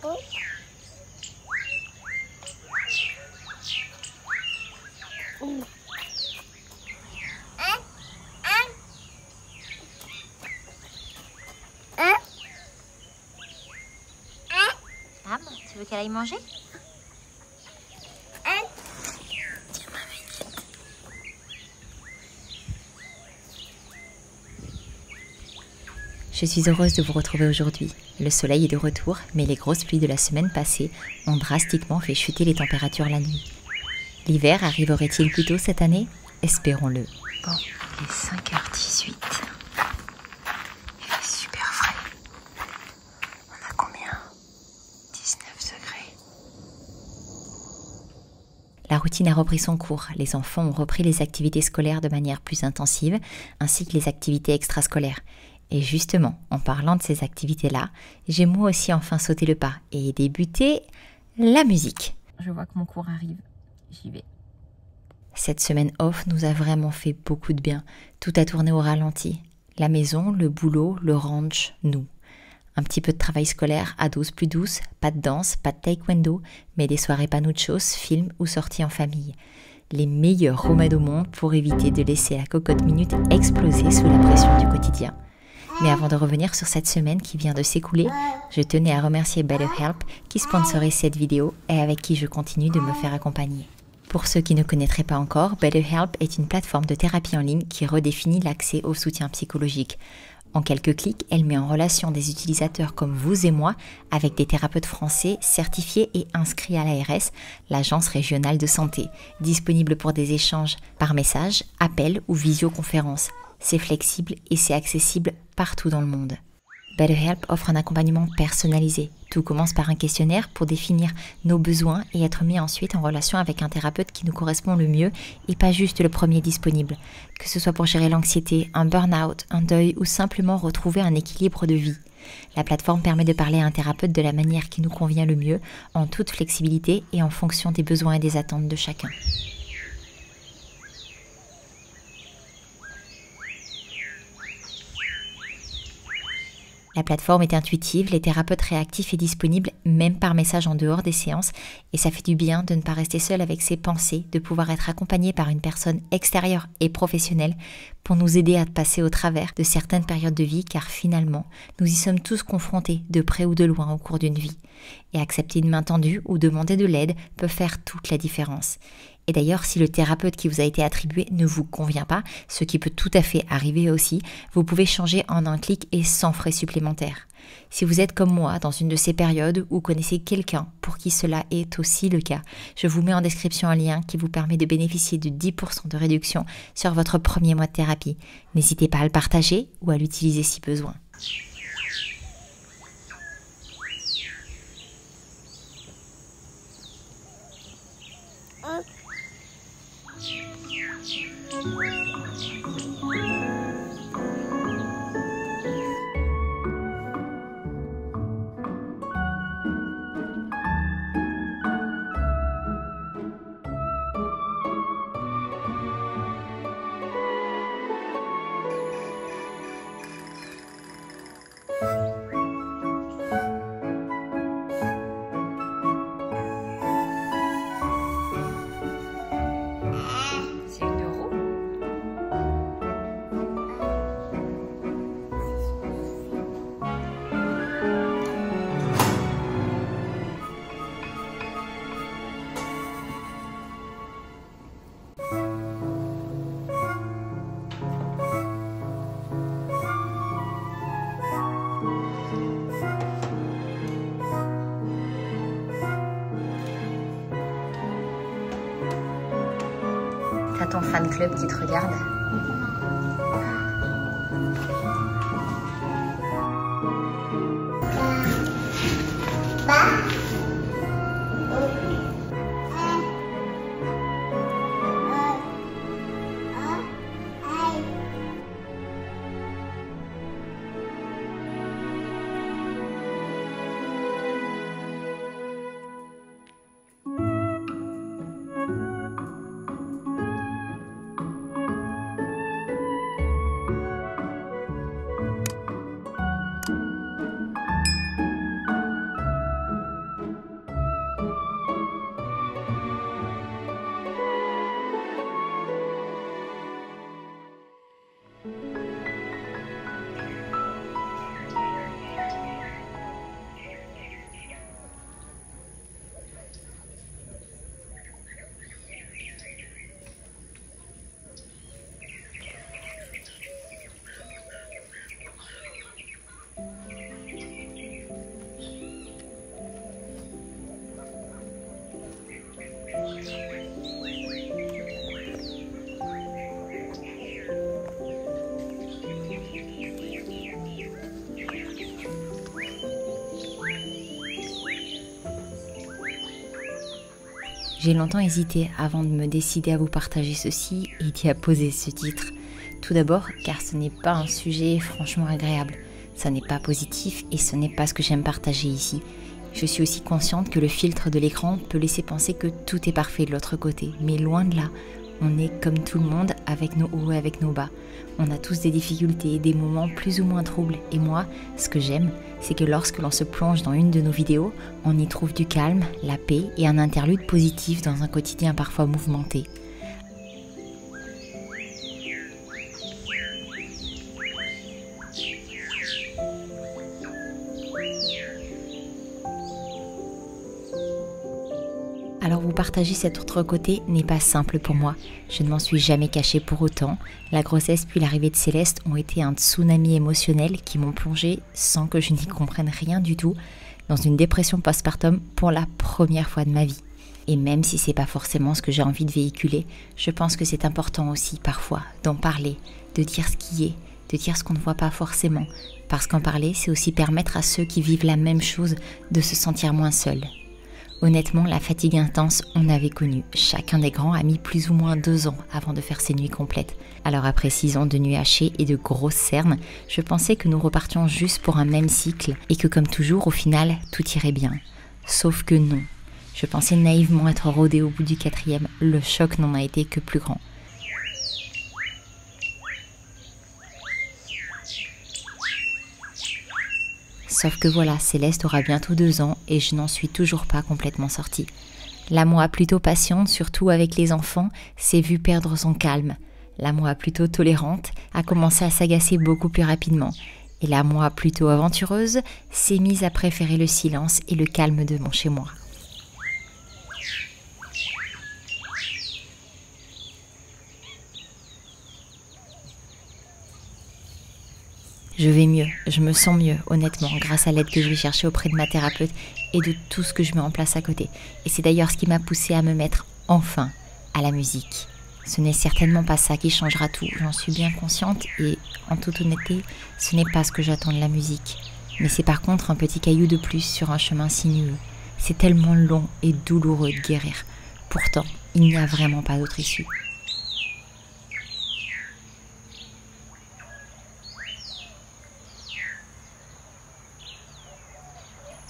Pam, tu veux qu'elle aille manger? Je suis heureuse de vous retrouver aujourd'hui. Le soleil est de retour, mais les grosses pluies de la semaine passée ont drastiquement fait chuter les températures la nuit. L'hiver arriverait-il plus tôt cette année? Espérons-le. Bon, il est 5h18. Il fait super frais. On a combien? 19 degrés. La routine a repris son cours. Les enfants ont repris les activités scolaires de manière plus intensive, ainsi que les activités extrascolaires. Et justement, en parlant de ces activités-là, j'ai moi aussi enfin sauté le pas et débuté la musique. Je vois que mon cours arrive, j'y vais. Cette semaine off nous a vraiment fait beaucoup de bien. Tout a tourné au ralenti. La maison, le boulot, le ranch, nous. Un petit peu de travail scolaire à dose plus douce, pas de danse, pas de taekwondo, mais des soirées panuchos, films ou sorties en famille. Les meilleurs remèdes au monde pour éviter de laisser la cocotte minute exploser sous la pression du quotidien. Mais avant de revenir sur cette semaine qui vient de s'écouler, je tenais à remercier BetterHelp qui sponsorise cette vidéo et avec qui je continue de me faire accompagner. Pour ceux qui ne connaîtraient pas encore, BetterHelp est une plateforme de thérapie en ligne qui redéfinit l'accès au soutien psychologique. En quelques clics, elle met en relation des utilisateurs comme vous et moi avec des thérapeutes français certifiés et inscrits à l'ARS, l'Agence régionale de santé, disponible pour des échanges par message, appel ou visioconférence. C'est flexible et c'est accessible partout dans le monde. BetterHelp offre un accompagnement personnalisé. Tout commence par un questionnaire pour définir nos besoins et être mis ensuite en relation avec un thérapeute qui nous correspond le mieux et pas juste le premier disponible. Que ce soit pour gérer l'anxiété, un burn-out, un deuil ou simplement retrouver un équilibre de vie. La plateforme permet de parler à un thérapeute de la manière qui nous convient le mieux, en toute flexibilité et en fonction des besoins et des attentes de chacun. La plateforme est intuitive, les thérapeutes réactifs et disponibles même par message en dehors des séances et ça fait du bien de ne pas rester seul avec ses pensées, de pouvoir être accompagné par une personne extérieure et professionnelle pour nous aider à passer au travers de certaines périodes de vie car finalement, nous y sommes tous confrontés de près ou de loin au cours d'une vie. Et accepter une main tendue ou demander de l'aide peut faire toute la différence. Et d'ailleurs, si le thérapeute qui vous a été attribué ne vous convient pas, ce qui peut tout à fait arriver aussi, vous pouvez changer en un clic et sans frais supplémentaires. Si vous êtes comme moi dans une de ces périodes ou connaissez quelqu'un pour qui cela est aussi le cas, je vous mets en description un lien qui vous permet de bénéficier de 10% de réduction sur votre premier mois de thérapie. N'hésitez pas à le partager ou à l'utiliser si besoin. T'as ton fan club qui te regarde. J'ai longtemps hésité avant de me décider à vous partager ceci et d'y apposer ce titre. Tout d'abord car ce n'est pas un sujet franchement agréable, ça n'est pas positif et ce n'est pas ce que j'aime partager ici. Je suis aussi consciente que le filtre de l'écran peut laisser penser que tout est parfait de l'autre côté, mais loin de là. On est comme tout le monde, avec nos hauts et avec nos bas. On a tous des difficultés, des moments plus ou moins troubles. Et moi, ce que j'aime, c'est que lorsque l'on se plonge dans une de nos vidéos, on y trouve du calme, la paix et un interlude positif dans un quotidien parfois mouvementé. Alors vous partager cet autre côté n'est pas simple pour moi. Je ne m'en suis jamais cachée pour autant. La grossesse puis l'arrivée de Céleste ont été un tsunami émotionnel qui m'ont plongée, sans que je n'y comprenne rien du tout, dans une dépression postpartum pour la première fois de ma vie. Et même si c'est pas forcément ce que j'ai envie de véhiculer, je pense que c'est important aussi parfois d'en parler, de dire ce qui est, de dire ce qu'on ne voit pas forcément. Parce qu'en parler, c'est aussi permettre à ceux qui vivent la même chose de se sentir moins seuls. Honnêtement, la fatigue intense, on avait connu. Chacun des grands a mis plus ou moins 2 ans avant de faire ses nuits complètes. Alors après 6 ans de nuits hachées et de grosses cernes, je pensais que nous repartions juste pour un même cycle et que comme toujours, au final, tout irait bien. Sauf que non. Je pensais naïvement être rodée au bout du 4e. Le choc n'en a été que plus grand. Sauf que voilà, Céleste aura bientôt 2 ans et je n'en suis toujours pas complètement sortie. La moi plutôt patiente, surtout avec les enfants, s'est vue perdre son calme. La moi plutôt tolérante a commencé à s'agacer beaucoup plus rapidement. Et la moi plutôt aventureuse s'est mise à préférer le silence et le calme de mon chez-moi. Je vais mieux, je me sens mieux, honnêtement, grâce à l'aide que je vais chercher auprès de ma thérapeute et de tout ce que je mets en place à côté. Et c'est d'ailleurs ce qui m'a poussée à me mettre enfin à la musique. Ce n'est certainement pas ça qui changera tout, j'en suis bien consciente et en toute honnêteté, ce n'est pas ce que j'attends de la musique. Mais c'est par contre un petit caillou de plus sur un chemin sinueux. C'est tellement long et douloureux de guérir. Pourtant, il n'y a vraiment pas d'autre issue.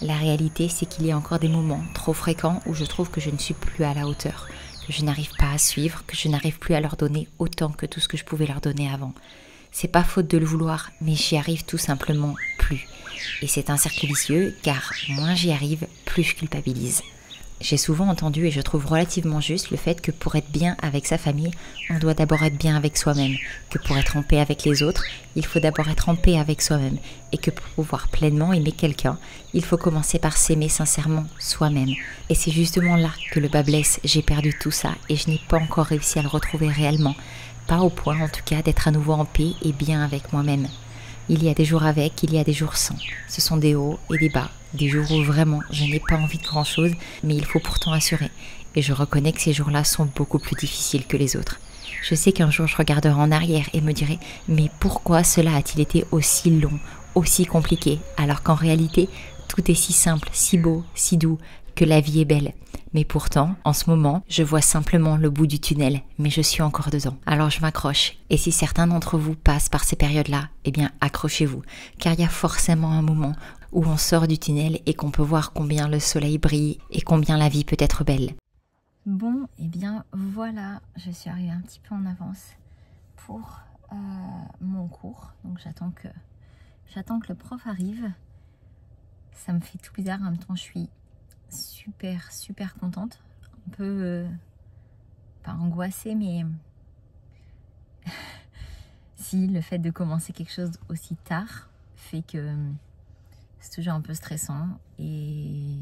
La réalité, c'est qu'il y a encore des moments trop fréquents où je trouve que je ne suis plus à la hauteur, que je n'arrive pas à suivre, que je n'arrive plus à leur donner autant que tout ce que je pouvais leur donner avant. C'est pas faute de le vouloir, mais j'y arrive tout simplement plus. Et c'est un cercle vicieux, car moins j'y arrive, plus je culpabilise. J'ai souvent entendu, et je trouve relativement juste, le fait que pour être bien avec sa famille, on doit d'abord être bien avec soi-même, que pour être en paix avec les autres, il faut d'abord être en paix avec soi-même, et que pour pouvoir pleinement aimer quelqu'un, il faut commencer par s'aimer sincèrement soi-même. Et c'est justement là que le bas blesse, j'ai perdu tout ça, et je n'ai pas encore réussi à le retrouver réellement, pas au point en tout cas d'être à nouveau en paix et bien avec moi-même. Il y a des jours avec, il y a des jours sans. Ce sont des hauts et des bas. Des jours où vraiment je n'ai pas envie de grand chose, mais il faut pourtant assurer. Et je reconnais que ces jours-là sont beaucoup plus difficiles que les autres. Je sais qu'un jour je regarderai en arrière et me dirai « Mais pourquoi cela a-t-il été aussi long, aussi compliqué, alors qu'en réalité, tout est si simple, si beau, si doux, que la vie est belle ?» Mais pourtant, en ce moment, je vois simplement le bout du tunnel, mais je suis encore dedans. Alors je m'accroche. Et si certains d'entre vous passent par ces périodes-là, eh bien accrochez-vous. Car il y a forcément un moment où on sort du tunnel et qu'on peut voir combien le soleil brille et combien la vie peut être belle. Bon, eh bien voilà, je suis arrivée un petit peu en avance pour mon cours. Donc j'attends que le prof arrive. Ça me fait tout bizarre, en même temps je suis super contente, un peu pas angoissée, mais si le fait de commencer quelque chose aussi tard fait que c'est toujours un peu stressant et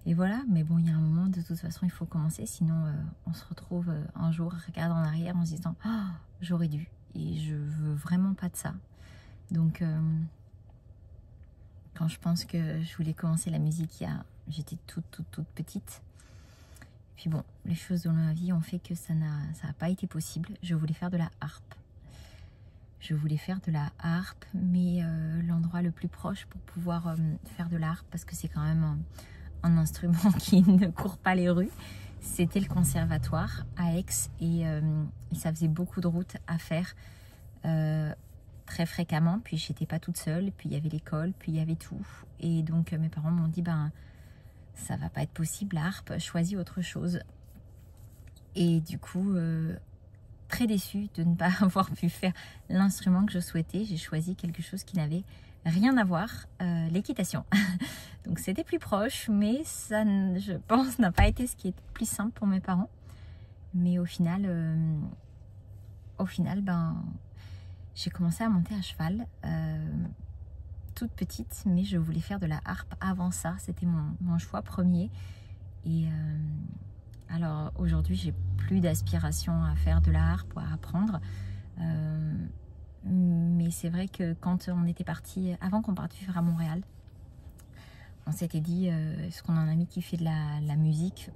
voilà. Mais bon, il y a un moment, de toute façon il faut commencer, sinon on se retrouve un jour à regarder en arrière en se disant « Ah, j'aurais dû » et je veux vraiment pas de ça. Donc quand je pense que je voulais commencer la musique, j'étais toute petite. Puis bon, les choses dans ma vie ont fait que ça n'a pas été possible. Je voulais faire de la harpe. Mais l'endroit le plus proche pour pouvoir faire de la harpe, parce que c'est quand même un instrument qui ne court pas les rues, c'était le conservatoire à Aix et ça faisait beaucoup de routes à faire très fréquemment. Puis j'étais pas toute seule, puis il y avait l'école, puis il y avait tout. Et donc mes parents m'ont dit ben ça va pas être possible, la harpe, choisis autre chose. Et du coup, très déçue de ne pas avoir pu faire l'instrument que je souhaitais, j'ai choisi quelque chose qui n'avait rien à voir, l'équitation. Donc c'était plus proche, mais ça, je pense, n'a pas été ce qui est le plus simple pour mes parents. Mais au final, ben, j'ai commencé à monter à cheval, toute petite, mais je voulais faire de la harpe avant ça. C'était mon choix premier. Et alors aujourd'hui, j'ai plus d'aspiration à faire de la harpe ou à apprendre. Mais c'est vrai que quand on était parti, avant qu'on parte vivre à Montréal, on s'était dit, est-ce qu'on a un ami qui fait de la musique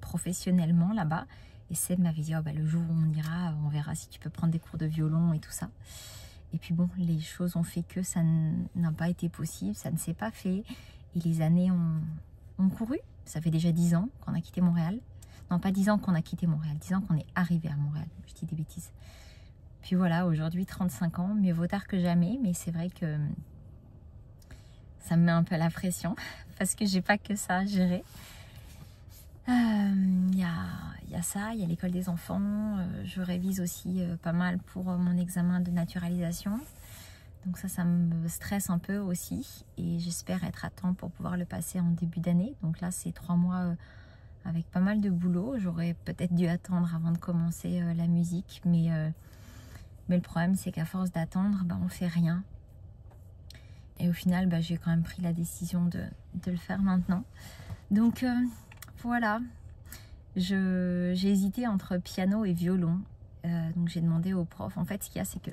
professionnellement là-bas? Et Seb m'avait dit, oh, bah, le jour où on ira, on verra si tu peux prendre des cours de violon et tout ça. Et puis bon, les choses ont fait que ça n'a pas été possible, ça ne s'est pas fait. Et les années ont couru. Ça fait déjà 10 ans qu'on a quitté Montréal. Non, pas 10 ans qu'on a quitté Montréal, 10 ans qu'on est arrivé à Montréal. Je dis des bêtises. Puis voilà, aujourd'hui 35 ans, mieux vaut tard que jamais. Mais c'est vrai que ça me met un peu la pression parce que j'ai pas que ça à gérer. Il y a ça, il y a l'école des enfants. Je révise aussi pas mal pour mon examen de naturalisation. Donc ça me stresse un peu aussi. Et j'espère être à temps pour pouvoir le passer en début d'année. Donc là, c'est 3 mois avec pas mal de boulot. J'aurais peut-être dû attendre avant de commencer la musique. Mais le problème, c'est qu'à force d'attendre, on fait rien. Et au final, j'ai quand même pris la décision de le faire maintenant. Donc voilà, j'ai hésité entre piano et violon. Donc j'ai demandé au prof. En fait, ce qu'il y a, c'est que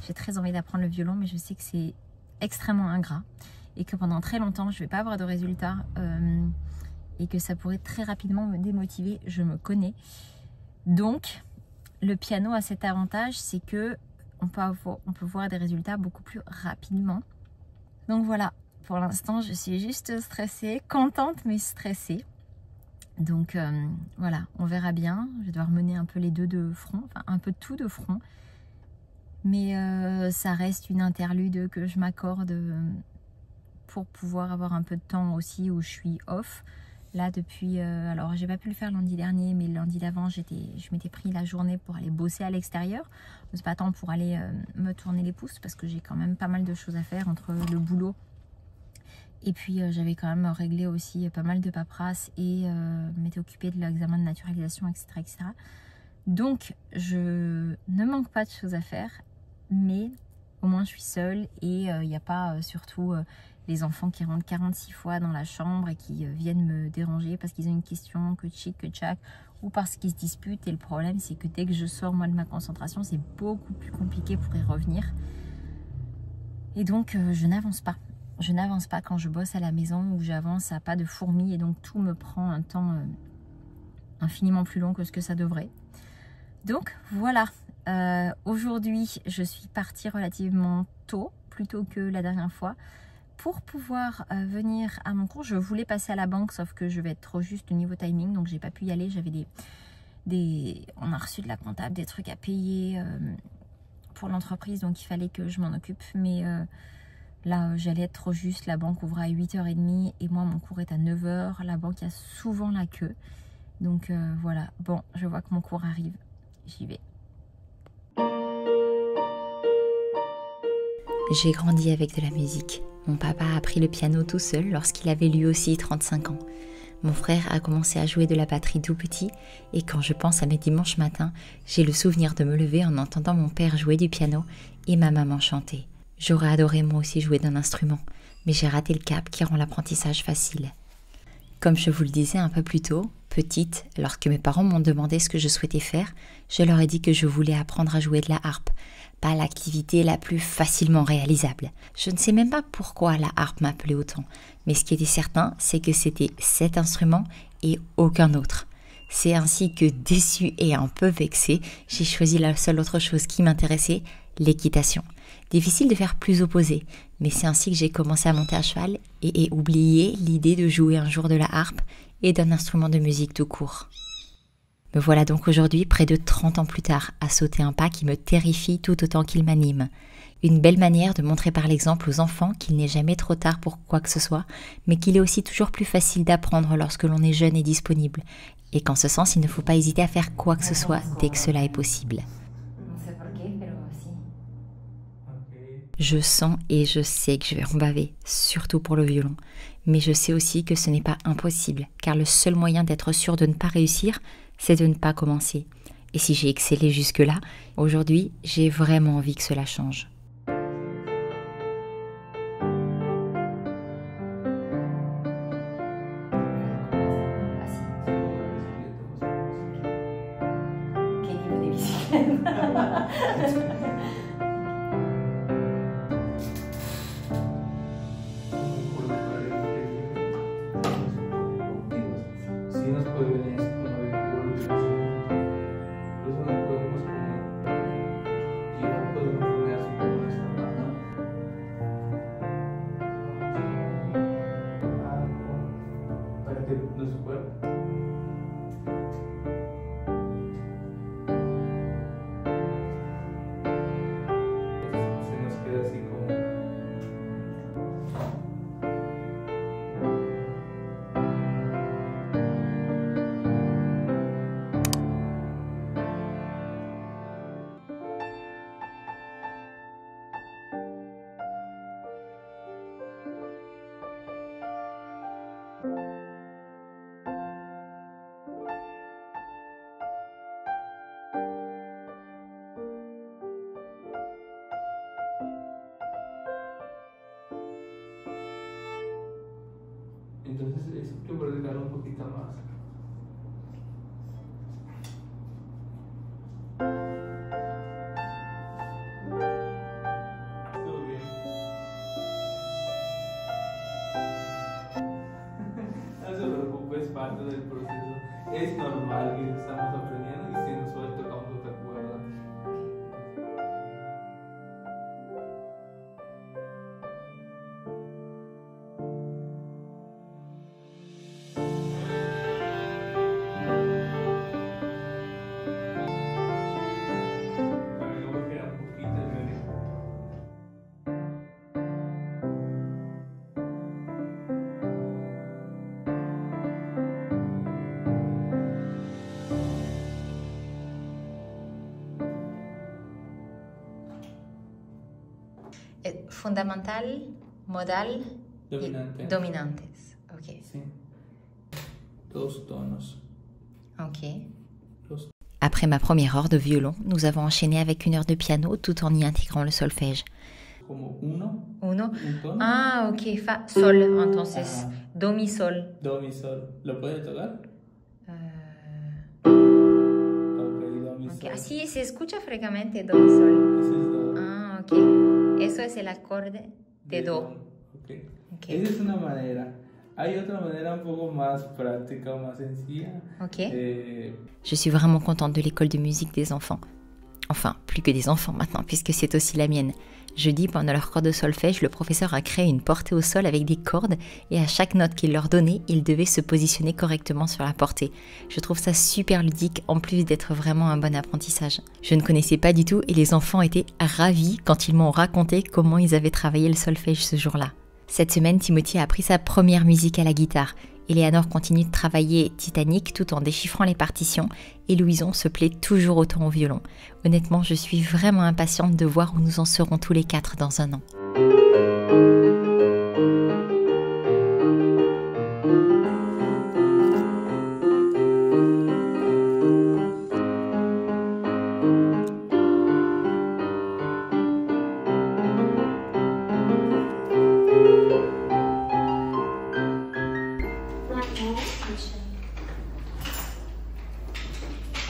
j'ai très envie d'apprendre le violon, mais je sais que c'est extrêmement ingrat et que pendant très longtemps, je ne vais pas avoir de résultats et que ça pourrait très rapidement me démotiver. Je me connais. Donc, le piano a cet avantage, c'est que on peut voir des résultats beaucoup plus rapidement. Donc voilà, pour l'instant, je suis juste stressée, contente mais stressée. Donc voilà, on verra bien. Je vais devoir mener un peu les deux de front, enfin un peu tout de front. Mais ça reste une interlude que je m'accorde pour pouvoir avoir un peu de temps aussi où je suis off. Là depuis, alors j'ai pas pu le faire lundi dernier, mais lundi d'avant, je m'étais pris la journée pour aller bosser à l'extérieur. C'est pas tant pour aller me tourner les pouces parce que j'ai quand même pas mal de choses à faire entre le boulot. Et puis j'avais quand même réglé aussi pas mal de paperasse et m'étais occupée de l'examen de naturalisation, etc., etc. Donc je ne manque pas de choses à faire, mais au moins je suis seule et il n'y a pas surtout les enfants qui rentrent 46 fois dans la chambre et qui viennent me déranger parce qu'ils ont une question, que tchic, que tchac, ou parce qu'ils se disputent. Et le problème, c'est que dès que je sors moi de ma concentration, c'est beaucoup plus compliqué pour y revenir. Et donc je n'avance pas. Je n'avance pas quand je bosse à la maison où j'avance à pas de fourmis et donc tout me prend un temps infiniment plus long que ce que ça devrait. Donc voilà, aujourd'hui je suis partie relativement tôt, plus tôt que la dernière fois, pour pouvoir venir à mon cours. Je voulais passer à la banque, sauf que je vais être trop juste au niveau timing, donc j'ai pas pu y aller. J'avais on a reçu de la comptable, des trucs à payer pour l'entreprise, donc il fallait que je m'en occupe, mais là, j'allais être trop juste. La banque ouvre à 8h30 et moi, mon cours est à 9h. La banque, il y a souvent la queue. Donc voilà. Bon, je vois que mon cours arrive. J'y vais. J'ai grandi avec de la musique. Mon papa a appris le piano tout seul lorsqu'il avait lui aussi 35 ans. Mon frère a commencé à jouer de la batterie tout petit et quand je pense à mes dimanches matins, j'ai le souvenir de me lever en entendant mon père jouer du piano et ma maman chanter. J'aurais adoré moi aussi jouer d'un instrument, mais j'ai raté le cap qui rend l'apprentissage facile. Comme je vous le disais un peu plus tôt, petite, lorsque mes parents m'ont demandé ce que je souhaitais faire, je leur ai dit que je voulais apprendre à jouer de la harpe, pas l'activité la plus facilement réalisable. Je ne sais même pas pourquoi la harpe m'appelait autant, mais ce qui était certain, c'est que c'était cet instrument et aucun autre. C'est ainsi que, déçue et un peu vexée, j'ai choisi la seule autre chose qui m'intéressait, l'équitation. Difficile de faire plus opposé, mais c'est ainsi que j'ai commencé à monter à cheval et ai oublié l'idée de jouer un jour de la harpe et d'un instrument de musique tout court. Me voilà donc aujourd'hui, près de 30 ans plus tard, à sauter un pas qui me terrifie tout autant qu'il m'anime. Une belle manière de montrer par l'exemple aux enfants qu'il n'est jamais trop tard pour quoi que ce soit, mais qu'il est aussi toujours plus facile d'apprendre lorsque l'on est jeune et disponible, et qu'en ce sens, il ne faut pas hésiter à faire quoi que ce soit dès que cela est possible. Je sens et je sais que je vais rembaver, surtout pour le violon, mais je sais aussi que ce n'est pas impossible, car le seul moyen d'être sûr de ne pas réussir, c'est de ne pas commencer. Et si j'ai excellé jusque-là, aujourd'hui, j'ai vraiment envie que cela change. Entonces eso hay que practicar un poquito más. Estuvo bien. No se preocupe, es parte del proceso. Es normal que estamos aprendiendo y si nos suelta cuando te acuerdas. Fundamental, modal Dominante. y dominantes. Ok. Sí. Dos tonos. Ok. Los... Après ma première heure de violon, nous avons enchaîné avec une heure de piano tout en y intégrant le solfège. Como uno. Uno. Un tono. Ah, ok. Fa, sol, entonces. Ajá. Do, mi, sol. Do, mi, sol. ¿Lo puede tocar? Ok, do, mi, Ok. sol. Ah, sí, se escucha frecuentemente do, mi, sol. Ese es do. Ah, ok. Eso es el acorde de do. Okay. Okay. Esa es una manera. Hay otra manera un poco más práctica, más sencilla. Ok. Je suis vraiment contente de l'école de musique des enfants. Enfin, plus que des enfants maintenant, puisque c'est aussi la mienne. Jeudi, pendant leur cours de solfège, le professeur a créé une portée au sol avec des cordes et à chaque note qu'il leur donnait, ils devaient se positionner correctement sur la portée. Je trouve ça super ludique, en plus d'être vraiment un bon apprentissage. Je ne connaissais pas du tout et les enfants étaient ravis quand ils m'ont raconté comment ils avaient travaillé le solfège ce jour-là. Cette semaine, Timothy a appris sa première musique à la guitare. Eleanor continue de travailler Titanic tout en déchiffrant les partitions et Louison se plaît toujours autant au violon. Honnêtement, je suis vraiment impatiente de voir où nous en serons tous les quatre dans un an.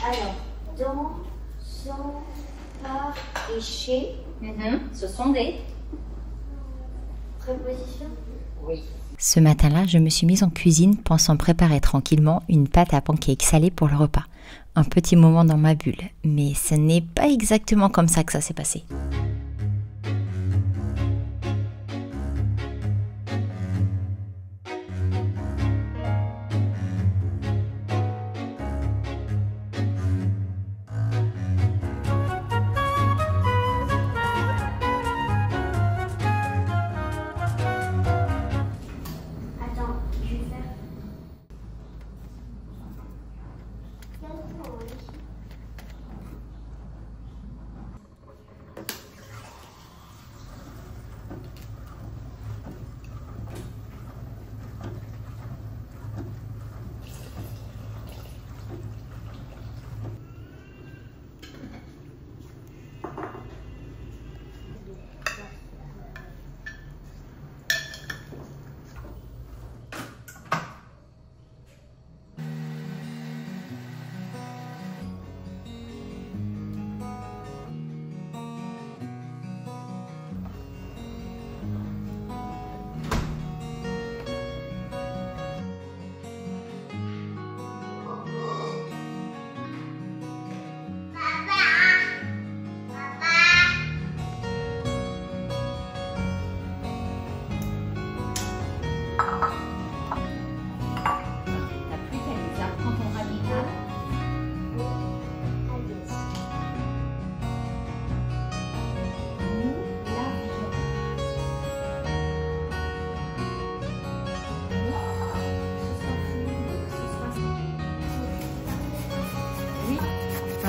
Alors, dans, sans, par et chez, Ce sont des prépositions. Oui. Ce matin-là, je me suis mise en cuisine pensant préparer tranquillement une pâte à pancakes salée pour le repas. Un petit moment dans ma bulle, mais ce n'est pas exactement comme ça que ça s'est passé.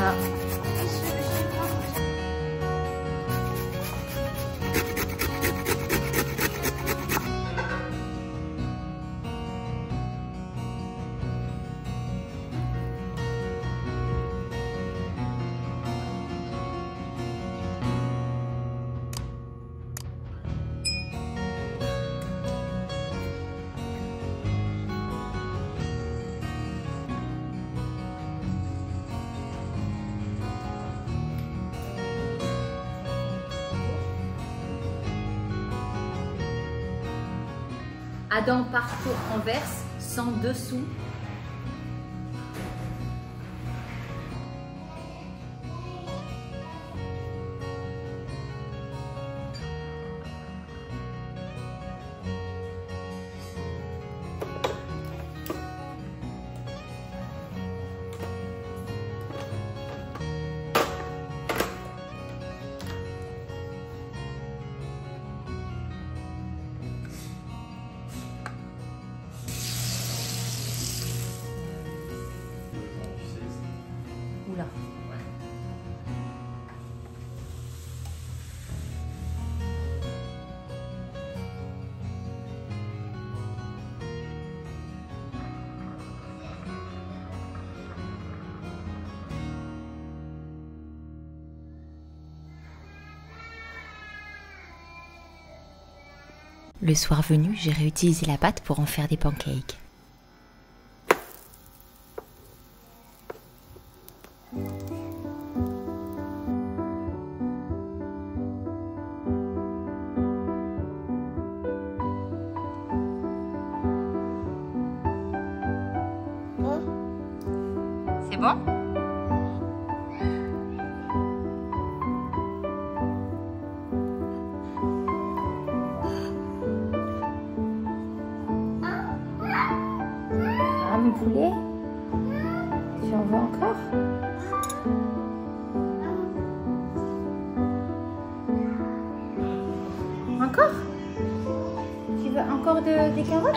Ah. Adam parcourt Anvers sans dessous. Oula. Le soir venu, j'ai réutilisé la pâte pour en faire des pancakes. C'est bon ? Ah, mon poulet ? Tu en veux encore ? Encore ? Tu veux encore des carottes ?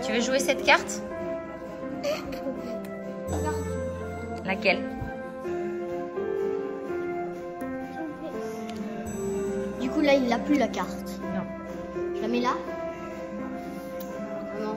Tu veux jouer cette carte? Laquelle? Du coup là il n'a plus la carte. Non. Je la mets là? Non.